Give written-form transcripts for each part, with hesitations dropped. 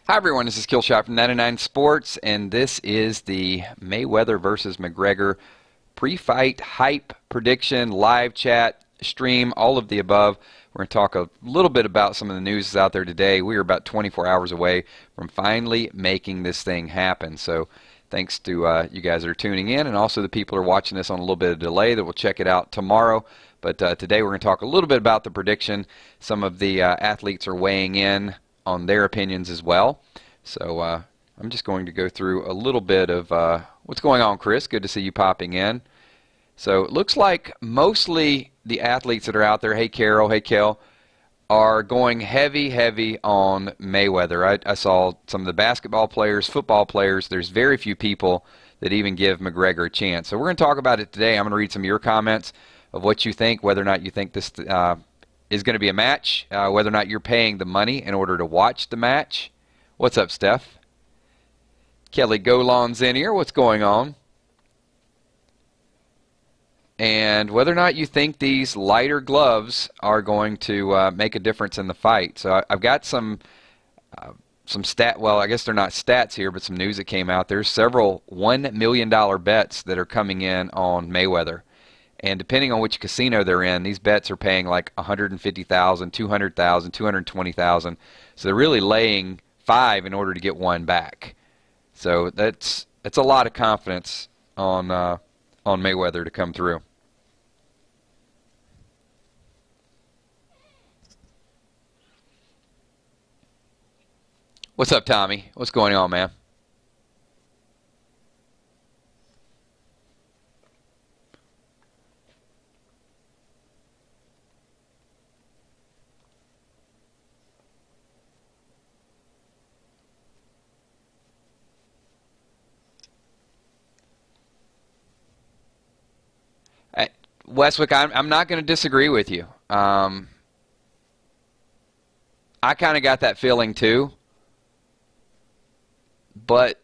Hi everyone, this is Killshot from 99 Sports, and this is the Mayweather versus McGregor pre-fight hype prediction, live chat, stream, all of the above. We're going to talk a little bit about some of the news that's out there today. We are about 24 hours away from finally making this thing happen. So thanks to you guys that are tuning in, and also the people who are watching this on a little bit of delay that will check it out tomorrow. But today we're going to talk a little bit about the prediction. Some of the athletes are weighing in on their opinions as well. So I'm just going to go through a little bit of what's going on, Chris. Good to see you popping in. So it looks like mostly the athletes that are out there, hey Carol, hey Kel, are going heavy on Mayweather. I saw some of the basketball players, football players. There's very few people that even give McGregor a chance. So we're going to talk about it today. I'm going to read some of your comments of what you think, whether or not you think this is going to be a match, whether or not you're paying the money in order to watch the match. What's up, Steph? Kelly Golan's in here. What's going on? And whether or not you think these lighter gloves are going to make a difference in the fight. So I've got some well, I guess they're not stats here, but some news that came out. There's several $1 million bets that are coming in on Mayweather. And depending on which casino they're in, these bets are paying like $150,000, $200,000, $220,000. So they're really laying 5 in order to get 1 back. So that's a lot of confidence on Mayweather to come through. What's up, Tommy? What's going on, man? Westwick, I'm not going to disagree with you. I kind of got that feeling too. But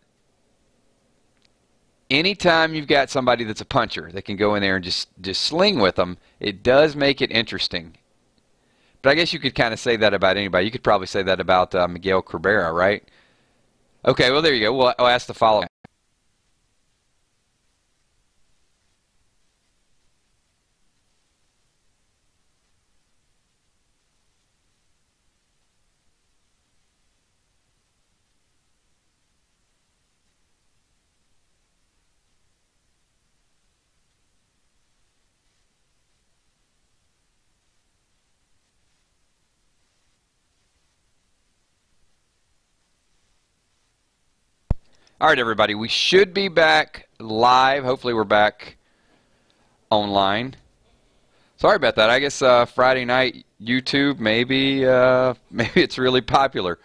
anytime you've got somebody that's a puncher that can go in there and just sling with them, it does make it interesting. But I guess you could kind of say that about anybody. You could probably say that about Miguel Cabrera, right? Okay, well, there you go. Well, I'll ask the follow-up. All right, everybody, we should be back live. Hopefully we're back online. Sorry about that. I guess Friday night YouTube, maybe it's really popular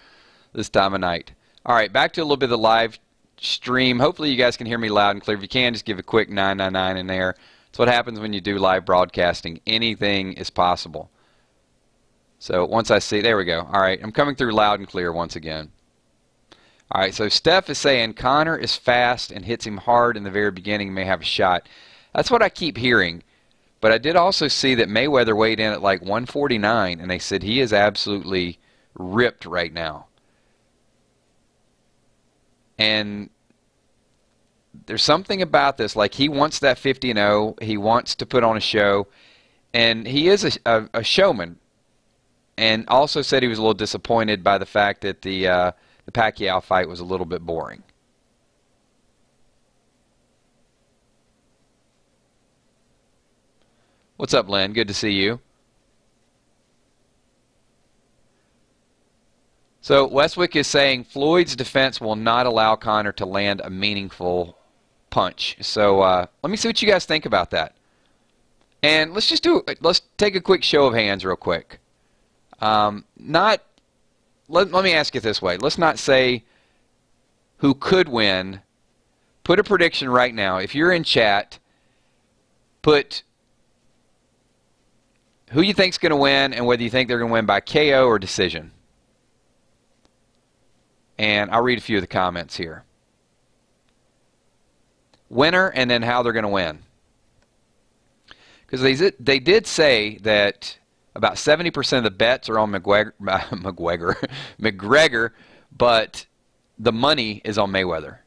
this time of night. All right, back to a little bit of the live stream. Hopefully you guys can hear me loud and clear. If you can, just give a quick 999 in there. That's what happens when you do live broadcasting. Anything is possible. So once I see, there we go. All right, I'm coming through loud and clear once again. All right, so Steph is saying Conor is fast and hits him hard in the very beginning, may have a shot. That's what I keep hearing. But I did also see that Mayweather weighed in at like 149, and they said he is absolutely ripped right now. And there's something about this, like he wants that 50-0, he wants to put on a show, and he is a showman. And also said he was a little disappointed by the fact that the Pacquiao fight was a little bit boring. What's up, Len? Good to see you. So Westwick is saying Floyd's defense will not allow Conor to land a meaningful punch. So let me see what you guys think about that. And let's take a quick show of hands real quick. Let me ask it this way. Let's not say who could win. Put a prediction right now. If you're in chat, put who you think's going to win and whether you think they're going to win by KO or decision. And I'll read a few of the comments here. Winner and then how they're going to win. Because they did say that about 70% of the bets are on McGregor, but the money is on Mayweather.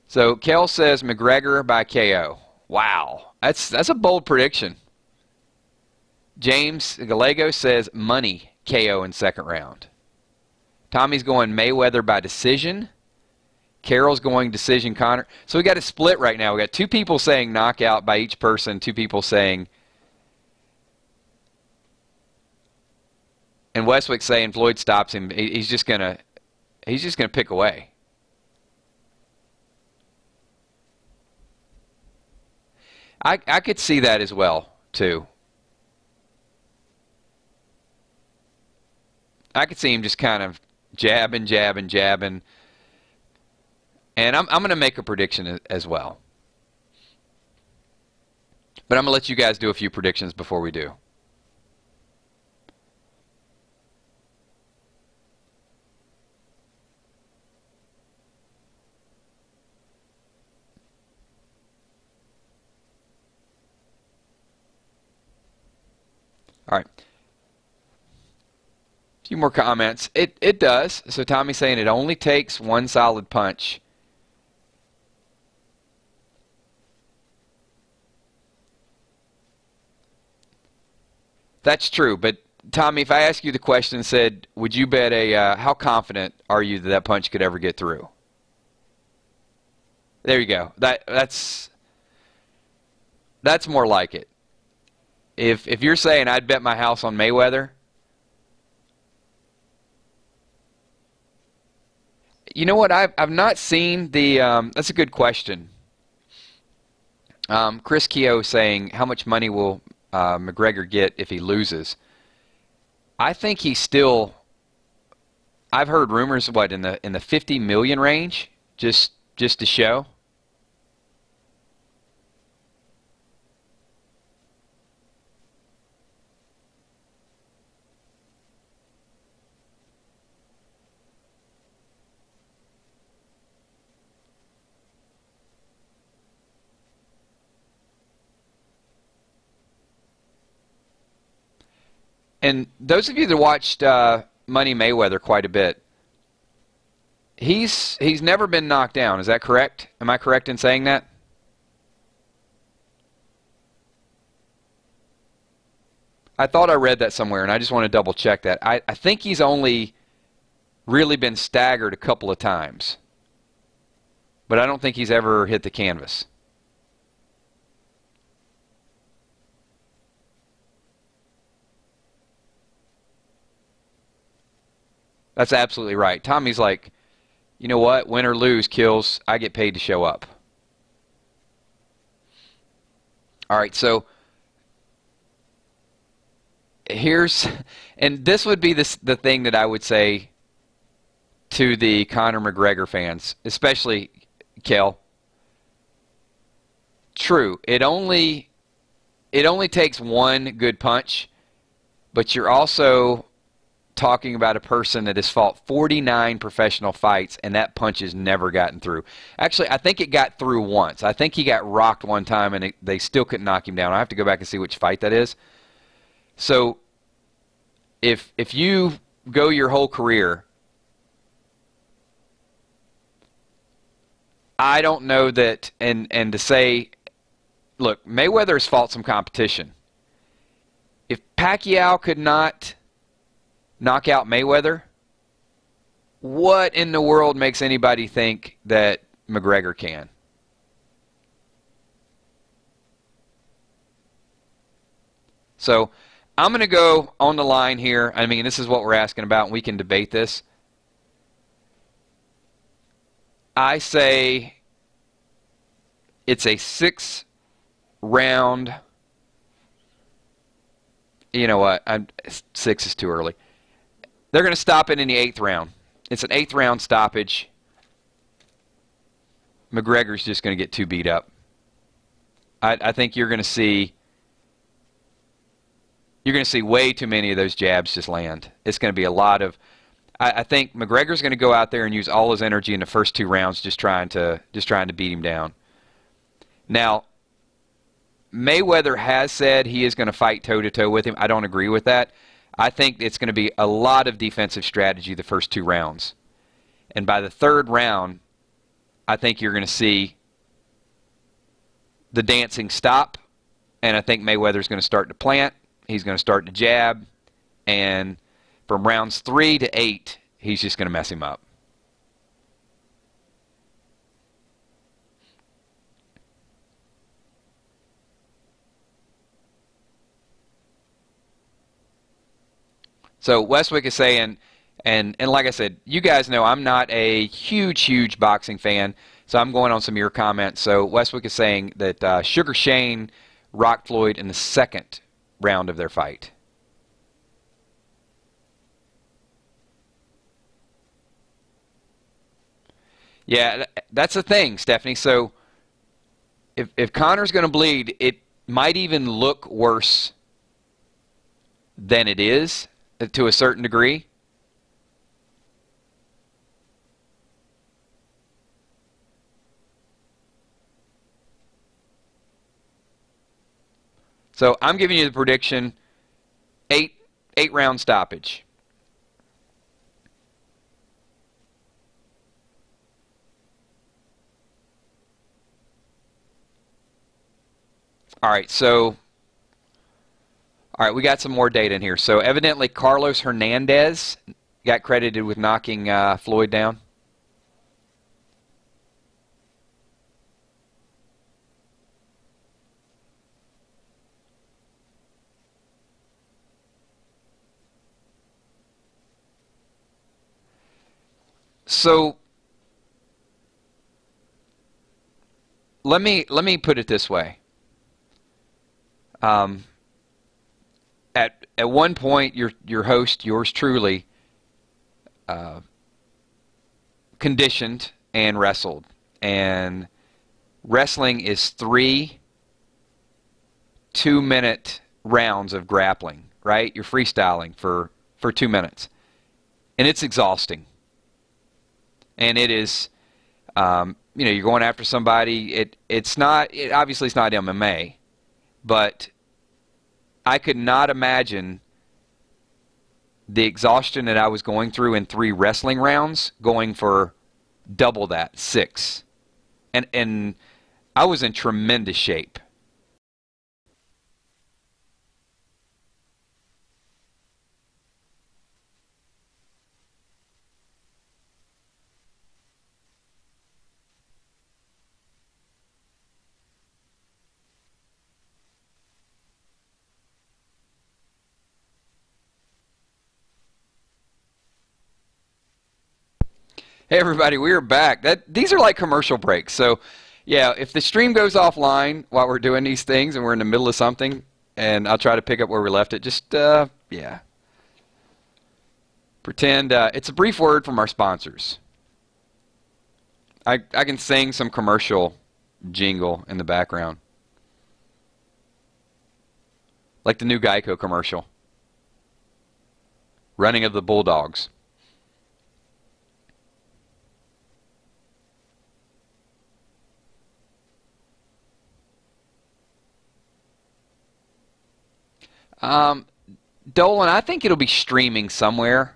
So Kel says McGregor by KO. Wow, that's a bold prediction. James Gallego says money KO in second round. Tommy's going Mayweather by decision. Carol's going decision Conor. So we got a split right now. We got two people saying knockout by each person, two people saying, and Westwick saying Floyd stops him. He's just gonna pick away. I could see that as well too. I could see him just kind of jabbing, and I'm going to make a prediction as well. But I'm going to let you guys do a few predictions before we do. All right. A few more comments. It does. So Tommy's saying it only takes one solid punch. That's true, but Tommy, if I ask you the question and said, would you bet how confident are you that punch could ever get through? There you go. That's more like it. If you're saying I'd bet my house on Mayweather, you know what? I've not seen the. That's a good question. Chris Keogh saying how much money will McGregor get if he loses? I think he's still. I've heard rumors what in the 50 million range just to show. And those of you that watched Money Mayweather quite a bit, he's never been knocked down. Is that correct? Am I correct in saying that? I thought I read that somewhere, and I just want to double check that. I think he's only really been staggered a couple of times, but I don't think he's ever hit the canvas. That's absolutely right. Tommy's like, you know what? Win or lose, Kills, I get paid to show up. All right, so here's, and this would be the thing that I would say to the Conor McGregor fans, especially Kel. True, it only takes one good punch, but you're also talking about a person that has fought 49 professional fights and that punch has never gotten through. Actually, I think it got through once. I think he got rocked one time and they still couldn't knock him down. I have to go back and see which fight that is. So if you go your whole career, I don't know that, and to say, look, Mayweather has fought some competition. If Pacquiao could not knock out Mayweather, what in the world makes anybody think that McGregor can? So I'm going to go on the line here. I mean, this is what we're asking about, and we can debate this. I say it's a 6-round. You know what? 6 is too early. They're going to stop it in the 8th round. It's an 8th round stoppage. McGregor's just going to get too beat up. I think you're going to see way too many of those jabs just land. It's going to be a lot of. I think McGregor's going to go out there and use all his energy in the first 2 rounds, just trying to beat him down. Now, Mayweather has said he is going to fight toe-to-toe with him. I don't agree with that. I think it's going to be a lot of defensive strategy the first 2 rounds. And by the 3rd round, I think you're going to see the dancing stop, and I think Mayweather's going to start to plant. He's going to start to jab, and from rounds 3 to 8, he's just going to mess him up. So Westwick is saying, and like I said, you guys know I'm not a huge boxing fan, so I'm going on some of your comments. So Westwick is saying that Sugar Shane rocked Floyd in the 2nd round of their fight. Yeah, that's the thing, Stephanie. So if Conor's going to bleed, it might even look worse than it is to a certain degree. So I'm giving you the prediction, 8-round stoppage. All right, we got some more data in here. So evidently Carlos Hernandez got credited with knocking Floyd down. So let me put it this way. At one point, your host, yours truly, conditioned and wrestled, and wrestling is 3 2-minute rounds of grappling, right? You're freestyling for 2 minutes, and it's exhausting. And it is, you're going after somebody. Obviously it's not MMA, but I could not imagine the exhaustion that I was going through in 3 wrestling rounds going for double that, 6. And I was in tremendous shape. Hey everybody, we are back. These are like commercial breaks. So yeah, if the stream goes offline while we're doing these things and we're in the middle of something, and I'll try to pick up where we left it, just yeah. Pretend it's a brief word from our sponsors. I can sing some commercial jingle in the background. Like the new Geico commercial. Running of the Bulldogs. Dolan, I think it'll be streaming somewhere.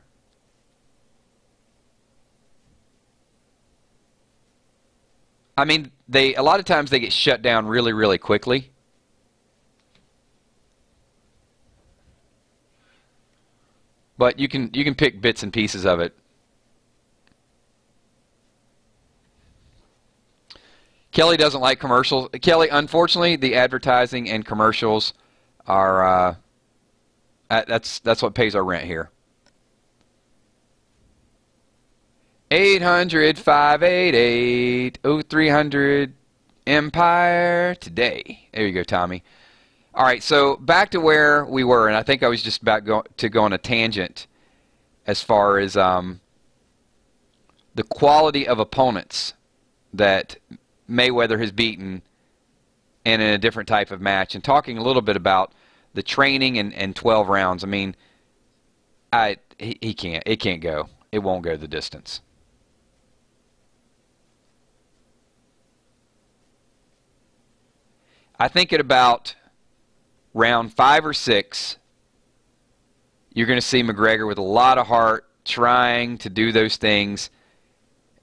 I mean, a lot of times they get shut down really quickly. But you can pick bits and pieces of it. Kelly doesn't like commercials. Kelly, unfortunately, the advertising and commercials are that's what pays our rent here. 800-588-0300 Empire today. There you go, Tommy. All right, so back to where we were, and I think I was just about to go on a tangent as far as the quality of opponents that Mayweather has beaten and in a different type of match, and talking a little bit about the training and 12 rounds. I mean, it can't go. It won't go the distance. I think at about round 5 or 6, you're going to see McGregor with a lot of heart trying to do those things,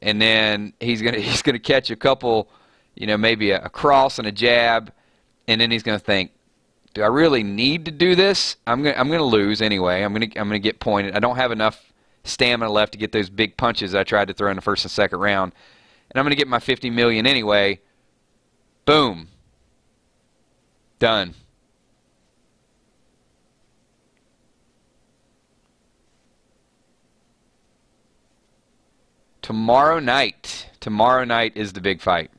and then he's going to catch a couple, maybe a cross and a jab, and then he's going to think, do I really need to do this? I'm going to lose anyway. I'm going to get pointed. I don't have enough stamina left to get those big punches I tried to throw in the first and second round, and I'm going to get my $50 million anyway. Boom. Done. Tomorrow night. Tomorrow night is the big fight.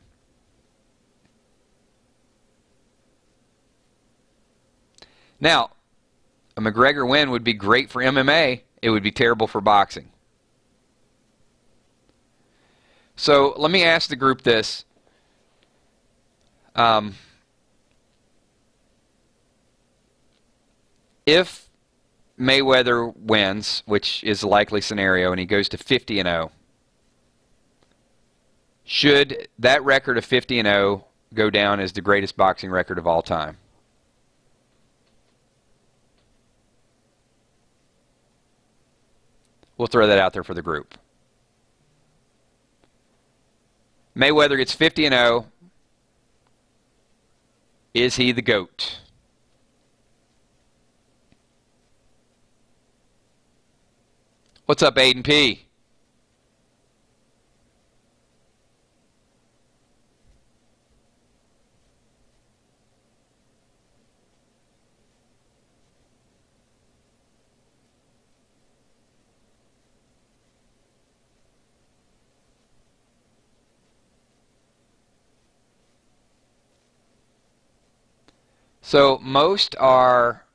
Now, a McGregor win would be great for MMA. It would be terrible for boxing. So let me ask the group this. If Mayweather wins, which is a likely scenario, and he goes to 50-0, should that record of 50-0 go down as the greatest boxing record of all time? We'll throw that out there for the group. Mayweather gets 50-0. Is he the GOAT? What's up, Aiden P? So most are,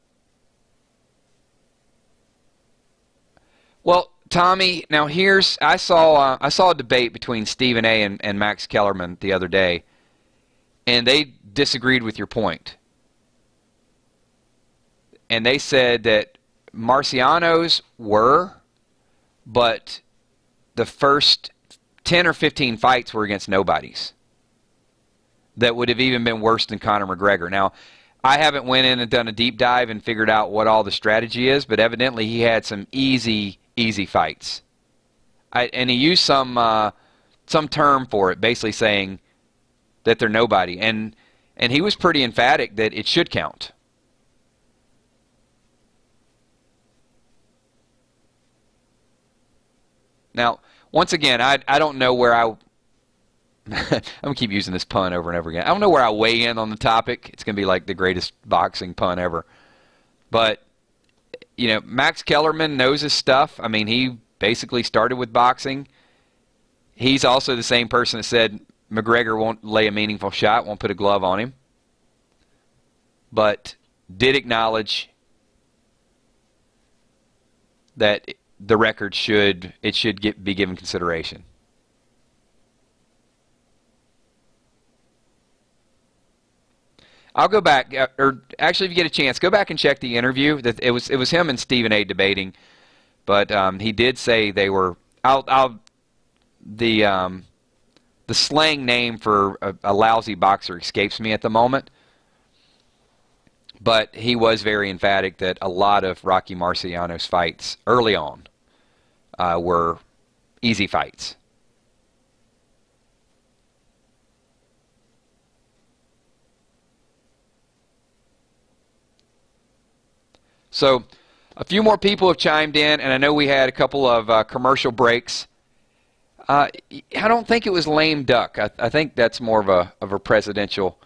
well, Tommy, now here's, I saw a debate between Stephen A. and Max Kellerman the other day, and they disagreed with your point. And they said that Marciano's were, but the first 10 or 15 fights were against nobodies that would have even been worse than Conor McGregor. Now, I haven't went in and done a deep dive and figured out what all the strategy is, but evidently he had some easy fights. And he used some term for it, basically saying that they're nobody. And he was pretty emphatic that it should count. Now, once again, I don't know where I'm going to keep using this pun over and over again. I don't know where I weigh in on the topic. It's going to be like the greatest boxing pun ever. But, Max Kellerman knows his stuff. I mean, he basically started with boxing. He's also the same person that said McGregor won't lay a meaningful shot, won't put a glove on him. But did acknowledge that the record should be given consideration. I'll go back, or actually, if you get a chance, go back and check the interview. That it was him and Stephen A. debating, but he did say they were the slang name for a lousy boxer escapes me at the moment, but he was very emphatic that a lot of Rocky Marciano's fights early on were easy fights. So a few more people have chimed in, and I know we had a couple of commercial breaks. I don't think it was lame duck. I think that's more of a presidential.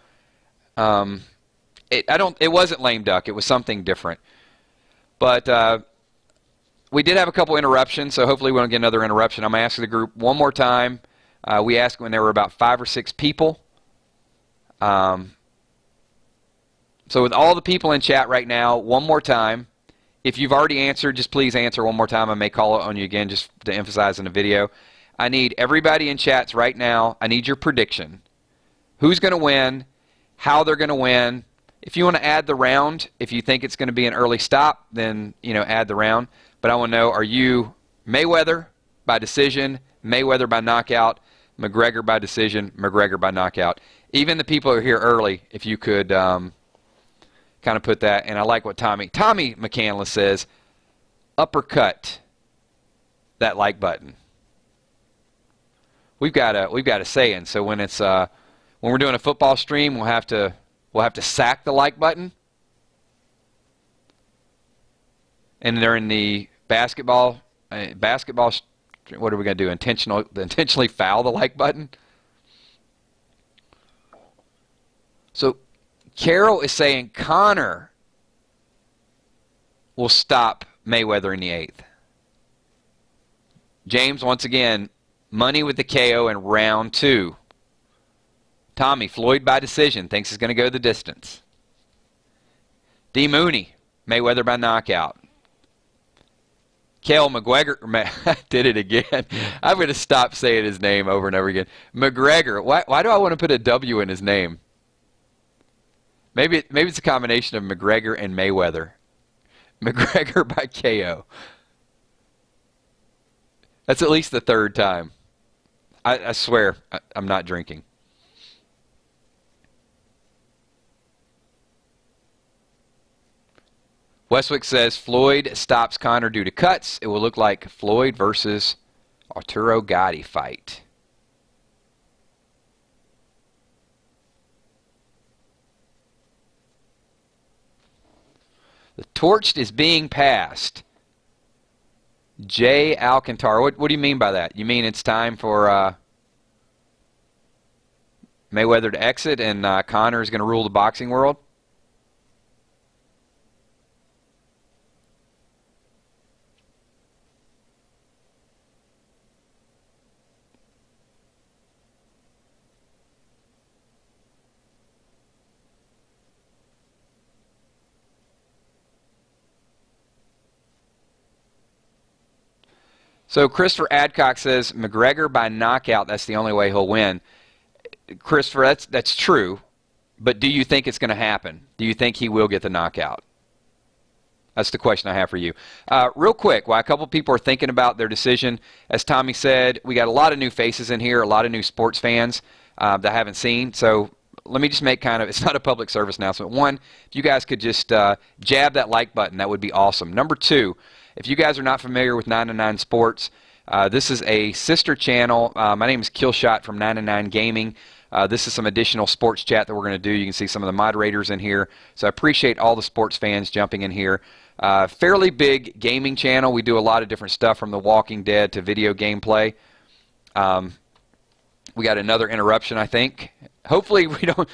It wasn't lame duck. It was something different. But we did have a couple interruptions, so hopefully we won't get another interruption. I'm going to ask the group one more time. We asked when there were about 5 or 6 people. So with all the people in chat right now, one more time. If you've already answered, just please answer one more time. I may call it on you again just to emphasize in the video. I need everybody in chats right now. I need your prediction. Who's going to win? How they're going to win? If you want to add the round, if you think it's going to be an early stop, then add the round. But I want to know, are you Mayweather by decision, Mayweather by knockout, McGregor by decision, McGregor by knockout? Even the people who are here early, if you could kind of put that. And I like what Tommy McCandless says, uppercut that like button. We've got a saying. So when it's when we're doing a football stream, we'll have to sack the like button. And they're in the basketball. What are we going to do? Intentionally foul the like button. So Carol is saying Conor will stop Mayweather in the 8th. James, once again, money with the KO in round 2. Tommy, Floyd by decision, thinks he's going to go the distance. D. Mooney, Mayweather by knockout. Kel McGregor, I did it again. I'm going to stop saying his name over and over again. McGregor, why do I want to put a W in his name? Maybe it's a combination of McGregor and Mayweather. McGregor by KO. That's at least the 3rd time. I swear, I'm not drinking. Westwick says Floyd stops Conor due to cuts. It will look like Floyd versus Arturo Gatti fight. The torch is being passed. Jay Alcantara. What do you mean by that? You mean it's time for Mayweather to exit and Conor is going to rule the boxing world? So Christopher Adcock says McGregor by knockout, that's the only way he'll win. Christopher, that's true, but do you think it's going to happen? Do you think he will get the knockout? That's the question I have for you. Real quick, while a couple people are thinking about their decision, as Tommy said, we got a lot of new faces in here, a lot of new sports fans that I haven't seen. So let me just make it's not a public service announcement. One, if you guys could just jab that like button, that would be awesome. Number 2, if you guys are not familiar with 909 Sports, this is a sister channel. My name is Killshot from 909 Gaming. This is some additional sports chat that we're going to do. You can see some of the moderators in here. So I appreciate all the sports fans jumping in here. Fairly big gaming channel. We do a lot of different stuff from The Walking Dead to video gameplay. We got another interruption, I think. Hopefully we don't.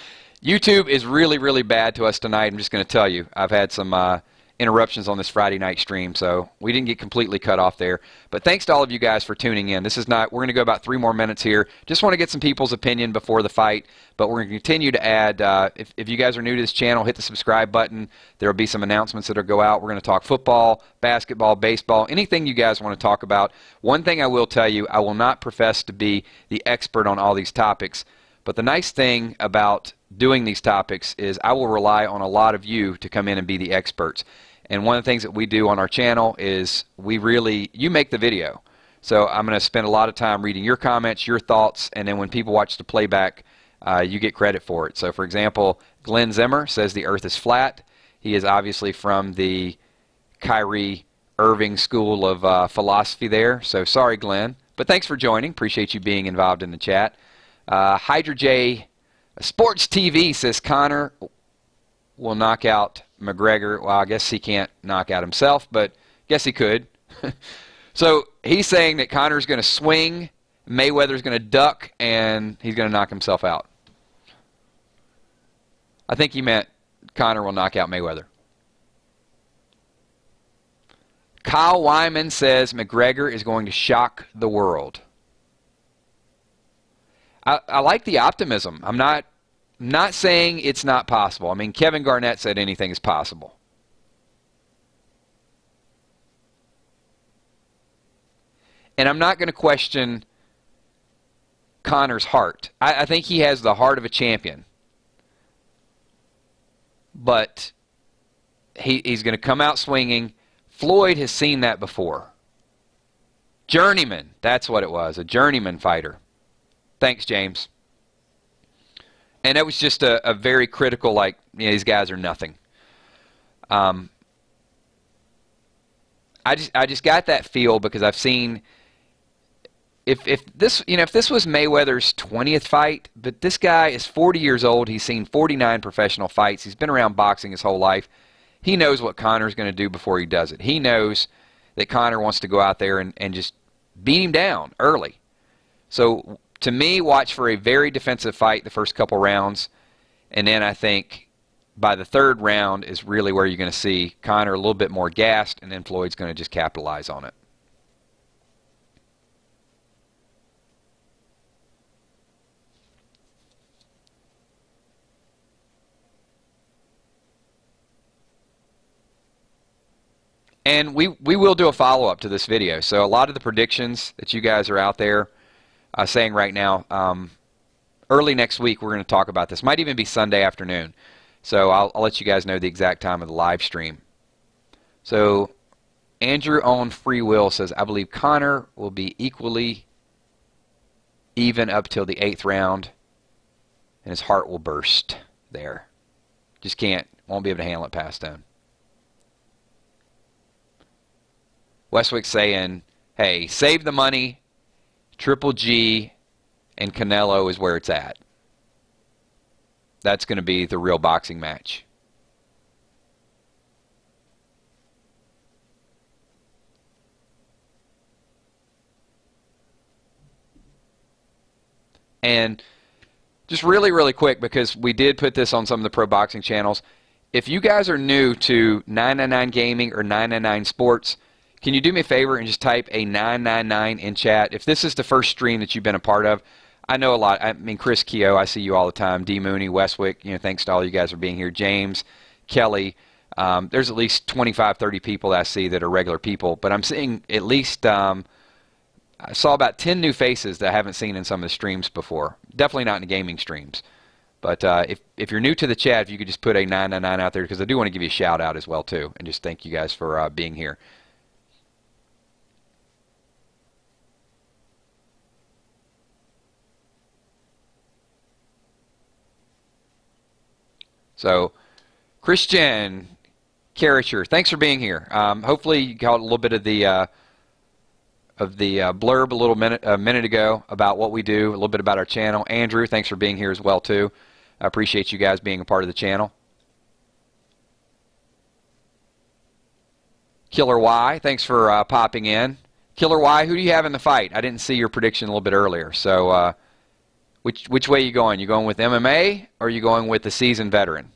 YouTube is really, really bad to us tonight. I'm just going to tell you. I've had some interruptions on this Friday night stream, so we didn't get completely cut off there. But thanks to all of you guys for tuning in. This is not, we're going to go about 3 more minutes here. Just want to get some people's opinion before the fight, but we're going to continue to add, if you guys are new to this channel, hit the subscribe button. There will be some announcements that will go out. We're going to talk football, basketball, baseball, anything you guys want to talk about. One thing I will tell you, I will not profess to be the expert on all these topics, but the nice thing about doing these topics is I will rely on a lot of you to come in and be the experts. And one of the things that we do on our channel is you make the video. So I'm going to spend a lot of time reading your comments, your thoughts, and then when people watch the playback, you get credit for it. So for example, Glenn Zimmer says the earth is flat. He is obviously from the Kyrie Irving school of philosophy there. So sorry, Glenn. But thanks for joining. Appreciate you being involved in the chat. Hydra J Sports TV says Conor will knock out McGregor. Well, I guess he can't knock out himself, but guess he could. So he's saying that Conor's going to swing, Mayweather's going to duck, and he's going to knock himself out. I think he meant Conor will knock out Mayweather. Kyle Wyman says McGregor is going to shock the world. I like the optimism. I'm not saying it's not possible. I mean, Kevin Garnett said anything is possible. And I'm not going to question Conor's heart. I think he has the heart of a champion. But he's going to come out swinging. Floyd has seen that before. Journeyman, that's what it was, a journeyman fighter. Thanks, James. And it was just a very critical, like, these guys are nothing. I just got that feel because I've seen if this was Mayweather's 20th fight, but this guy is 40 years old. He's seen 49 professional fights. He's been around boxing his whole life. He knows what Conor's going to do before he does it. He knows that Conor wants to go out there and just beat him down early. So to me, watch for a very defensive fight the first couple rounds, and then I think by the third round is really where you're going to see Conor a little bit more gassed, and then Floyd's going to just capitalize on it. And we will do a follow-up to this video. So a lot of the predictions that you guys are out there saying right now, early next week we're going to talk about this. Might even be Sunday afternoon. So I'll let you guys know the exact time of the live stream. So Andrew on Free Will says, I believe Conor will be equally even up till the 8th round, and his heart will burst there. Just won't be able to handle it past then. Westwick saying, hey, save the money, Triple G and Canelo is where it's at. That's going to be the real boxing match. And just really, really quick, because we did put this on some of the pro boxing channels. If you guys are new to 999 Gaming or 999 Sports, can you do me a favor and just type a 999 in chat? If this is the first stream that you've been a part of, I know a lot. I mean, Chris Keogh, I see you all the time. D. Mooney, Westwick, thanks to all you guys for being here. James, Kelly, there's at least 25, 30 people that I see that are regular people. But I'm seeing at least, I saw about 10 new faces that I haven't seen in some of the streams before. Definitely not in the gaming streams. But if you're new to the chat, if you could just put a 999 out there, because I do want to give you a shout out as well, too. And just thank you guys for being here. So, Christian Karracher, thanks for being here. Hopefully you got a little bit of the blurb a minute ago about what we do, a little bit about our channel. Andrew, thanks for being here as well too. I appreciate you guys being a part of the channel. Killer Y, thanks for popping in. Killer Y, who do you have in the fight? I didn't see your prediction a little bit earlier. So, which way are you going? You going with MMA or are you going with the seasoned veteran?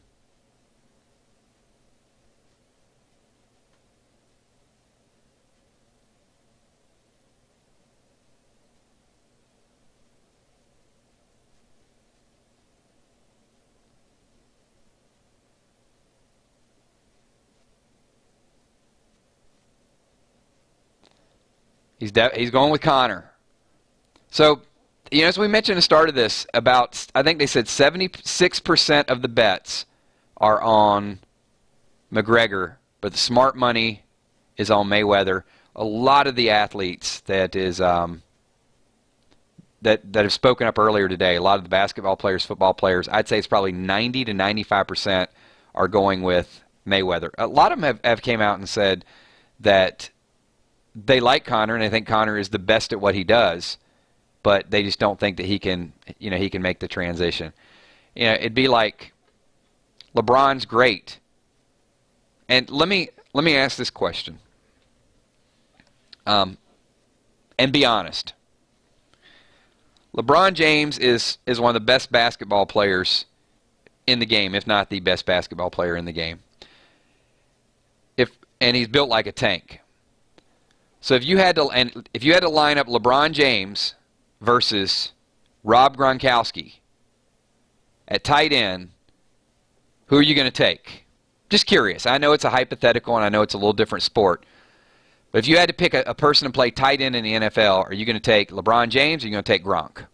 He's going with Conor. So, as we mentioned at the start of this, I think they said 76% of the bets are on McGregor, but the smart money is on Mayweather. A lot of the athletes that have spoken up earlier today, a lot of the basketball players, football players, I'd say it's probably 90 to 95% are going with Mayweather. A lot of them have came out and said that they like Conor and they think Conor is the best at what he does, but they just don't think that he can make the transition. It'd be like LeBron's great. And let me ask this question. And be honest. LeBron James is one of the best basketball players in the game, if not the best basketball player in the game. And he's built like a tank. So if you had to line up LeBron James versus Rob Gronkowski at tight end, who are you going to take? Just curious. I know it's a hypothetical and I know it's a little different sport. But if you had to pick a person to play tight end in the NFL, are you going to take LeBron James or are you going to take Gronk?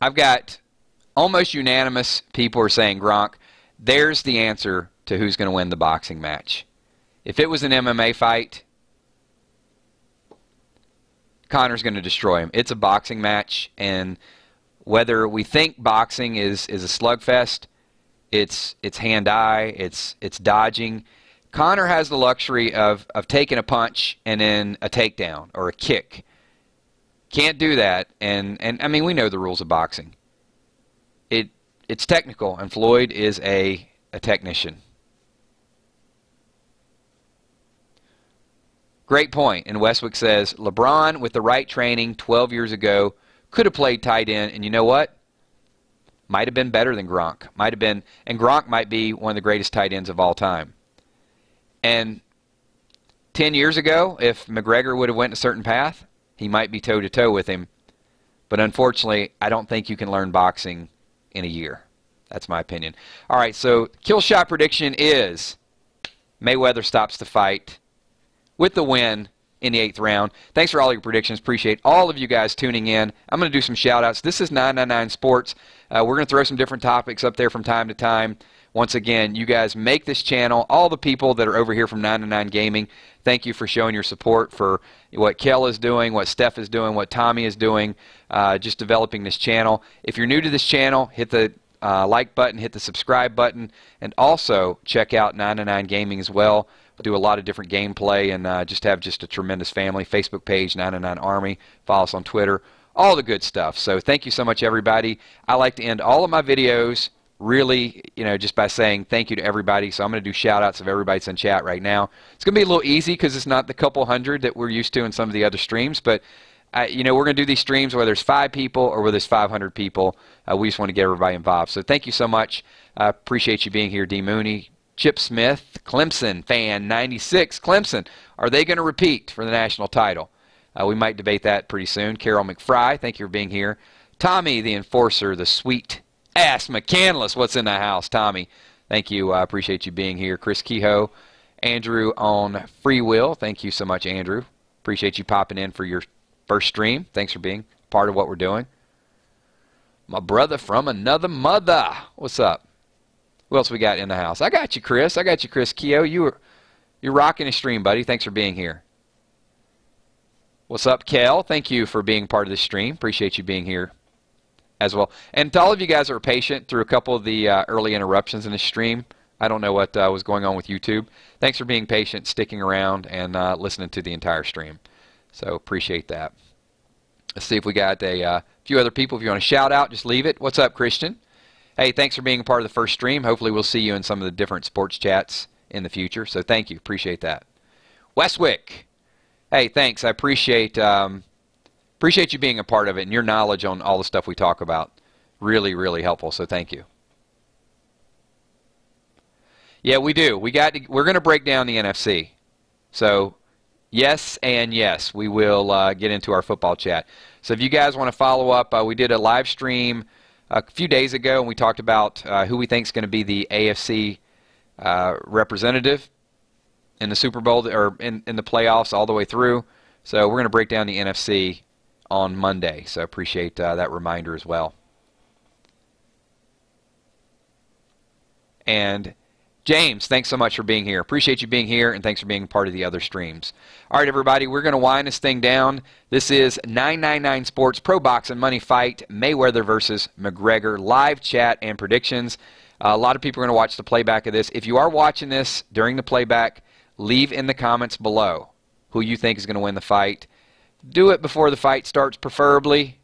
I've got almost unanimous people are saying Gronk. There's the answer to who's going to win the boxing match. If it was an MMA fight, Conor's going to destroy him. It's a boxing match, and whether we think boxing is a slugfest, it's hand-eye, it's dodging. Conor has the luxury of taking a punch and then a takedown or a kick. Can't do that, and I mean, we know the rules of boxing. It's technical, and Floyd is a technician. Great point. And Westwick says, LeBron, with the right training 12 years ago, could have played tight end, and you know what? Might have been better than Gronk. Might have been, and Gronk might be one of the greatest tight ends of all time. And 10 years ago, if McGregor would have went a certain path, he might be toe-to-toe with him. But unfortunately, I don't think you can learn boxing in a year. That's my opinion. All right, so kill shot prediction is Mayweather stops the fight with the win in the 8th round. Thanks for all your predictions. Appreciate all of you guys tuning in. I'm going to do some shout-outs. This is 999 Sports. We're going to throw some different topics up there from time to time. Once again, you guys make this channel. All the people that are over here from 999 Gaming, thank you for showing your support for what Kel is doing, what Steph is doing, what Tommy is doing, just developing this channel. If you're new to this channel, hit the like button, hit the subscribe button, and also check out 999 Gaming as well. We do a lot of different gameplay and just have a tremendous family. Facebook page, 999 Army. Follow us on Twitter. All the good stuff. So thank you so much, everybody. I like to end all of my videos really, just by saying thank you to everybody. So I'm going to do shout-outs of everybody that's in chat right now. It's going to be a little easy because it's not the couple hundred that we're used to in some of the other streams, but we're going to do these streams whether there's 5 people or whether there's 500 people. We just want to get everybody involved. So thank you so much. I appreciate you being here, D. Mooney. Chip Smith, Clemson fan 96. Clemson, are they going to repeat for the national title? We might debate that pretty soon. Carol McFry, thank you for being here. Tommy, the enforcer, the sweet-ass McCandless, what's in the house? Tommy, thank you. I appreciate you being here. Chris Kehoe, Andrew on Free Will, thank you so much, Andrew. Appreciate you popping in for your first stream. Thanks for being part of what we're doing. My brother from another mother, what's up? Who else we got in the house? I got you, Chris. I got you, Chris Kehoe. You're rocking a stream, buddy. Thanks for being here. What's up, Kel? Thank you for being part of the stream. Appreciate you being here as well. And to all of you guys that are patient through a couple of the early interruptions in the stream, I don't know what was going on with YouTube. Thanks for being patient, sticking around, and listening to the entire stream. So appreciate that. Let's see if we got a few other people. If you want to shout out, just leave it. What's up, Christian? Hey, thanks for being a part of the first stream. Hopefully we'll see you in some of the different sports chats in the future. So thank you. Appreciate that. Westwick. Hey, thanks. I appreciate you being a part of it and your knowledge on all the stuff we talk about. Really, really helpful. So thank you. Yeah, we do. We're going to break down the NFC. So yes and yes, we will get into our football chat. So if you guys want to follow up, we did a live stream a few days ago, and we talked about who we think is going to be the AFC representative in the Super Bowl or in the playoffs all the way through. So we're going to break down the NFC on Monday. So appreciate that reminder as well. And James, thanks so much for being here. Appreciate you being here, and thanks for being part of the other streams. All right, everybody, we're going to wind this thing down. This is 999 Sports Pro Boxing Money Fight, Mayweather versus McGregor, live chat and predictions. A lot of people are going to watch the playback of this. If you are watching this during the playback, leave in the comments below who you think is going to win the fight. Do it before the fight starts, preferably.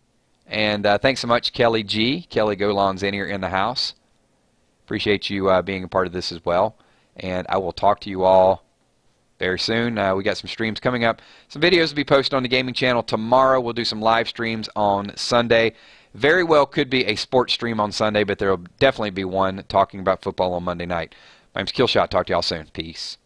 And thanks so much, Kelly G. Kelly Golan's in here in the house. Appreciate you being a part of this as well. And I will talk to you all very soon. We got some streams coming up. Some videos will be posted on the gaming channel tomorrow. We'll do some live streams on Sunday. Very well could be a sports stream on Sunday, but there will definitely be one talking about football on Monday night. My name's Killshot. Talk to y'all soon. Peace.